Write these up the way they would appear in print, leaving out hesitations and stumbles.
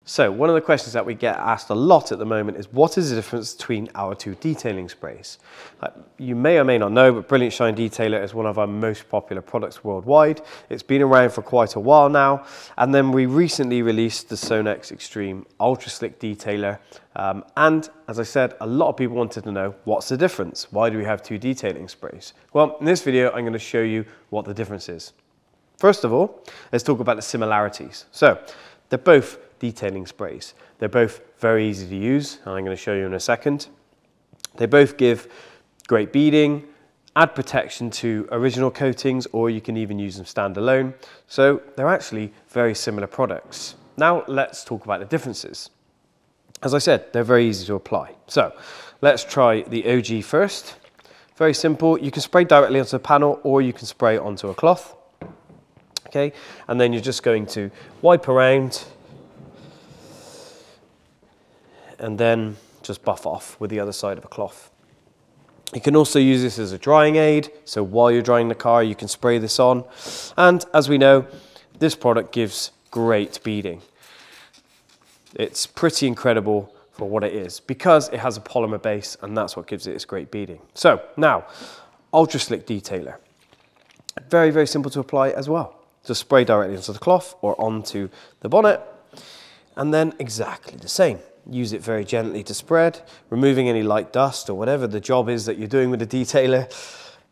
So one of the questions that we get asked a lot at the moment is, what is the difference between our two detailing sprays? You may or may not know, but Brilliant Shine Detailer is one of our most popular products worldwide. It's been around for quite a while now. And then we recently released the Sonax Extreme Ultra Slick Detailer. And as I said, a lot of people wanted to know, what's the difference? Why do we have two detailing sprays? Well, in this video, I'm going to show you what the difference is. First of all, let's talk about the similarities. So they're both detailing sprays. They're both very easy to use, and I'm going to show you in a second. They both give great beading, add protection to original coatings, or you can even use them standalone. So they're actually very similar products. Now let's talk about the differences. As I said, they're very easy to apply. So let's try the OG first. Very simple. You can spray directly onto the panel, or you can spray onto a cloth. Okay, and then you're just going to wipe around and then just buff off with the other side of a cloth. You can also use this as a drying aid, so while you're drying the car you can spray this on. And as we know, this product gives great beading. It's pretty incredible for what it is, because it has a polymer base, and that's what gives it its great beading. So now, Ultra Slick Detailer. Very, very simple to apply as well. Just spray directly into the cloth or onto the bonnet, and then exactly the same. Use it very gently to spread, removing any light dust or whatever the job is that you're doing with the detailer,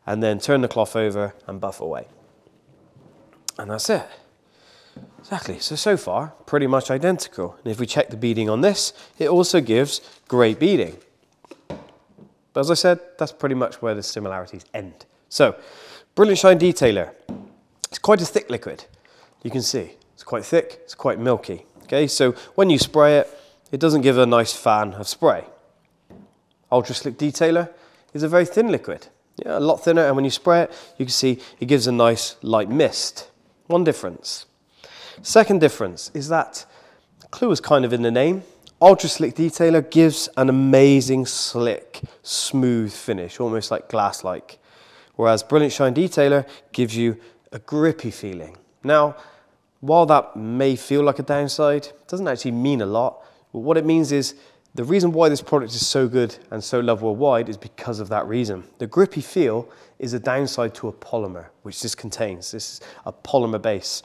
and then turn the cloth over and buff away. And that's it. Exactly. So far, pretty much identical. And if we check the beading on this, it also gives great beading. But as I said, that's pretty much where the similarities end. So, Brilliant Shine Detailer. It's quite a thick liquid. You can see it's quite thick, it's quite milky. Okay, so when you spray it, it doesn't give a nice fan of spray. Ultra Slick Detailer is a very thin liquid, a lot thinner, and when you spray it, you can see it gives a nice light mist. One difference. Second difference is that the clue is kind of in the name. Ultra Slick Detailer gives an amazing, slick, smooth finish, almost like glass-like, whereas Brilliant Shine Detailer gives you a grippy feeling. Now, while that may feel like a downside, it doesn't actually mean a lot. But what it means is, the reason why this product is so good and so loved worldwide is because of that reason. The grippy feel is a downside to a polymer, which this contains. This is a polymer base.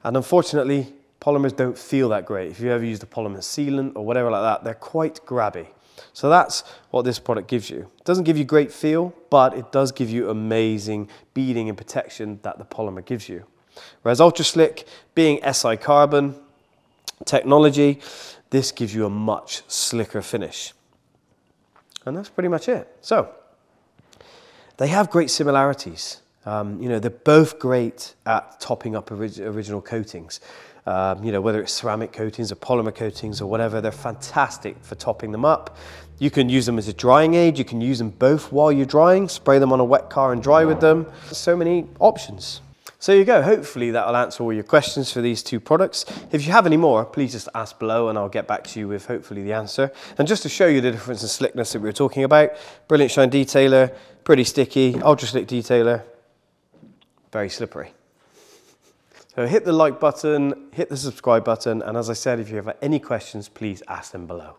And unfortunately, polymers don't feel that great. If you ever used a polymer sealant or whatever like that, they're quite grabby. So that's what this product gives you. It doesn't give you great feel, but it does give you amazing beading and protection that the polymer gives you. Whereas Ultra Slick, being SI carbon technology, this gives you a much slicker finish. And that's pretty much it. So, they have great similarities. They're both great at topping up original coatings. Whether it's ceramic coatings or polymer coatings or whatever, they're fantastic for topping them up. You can use them as a drying aid. You can use them both while you're drying, spray them on a wet car and dry with them. So many options. So there you go. Hopefully that'll answer all your questions for these two products. If you have any more, please just ask below and I'll get back to you with hopefully the answer. And just to show you the difference in slickness that we were talking about, Brilliant Shine Detailer, pretty sticky. Ultra Slick Detailer, very slippery. So hit the like button, hit the subscribe button, and as I said, if you have any questions, please ask them below.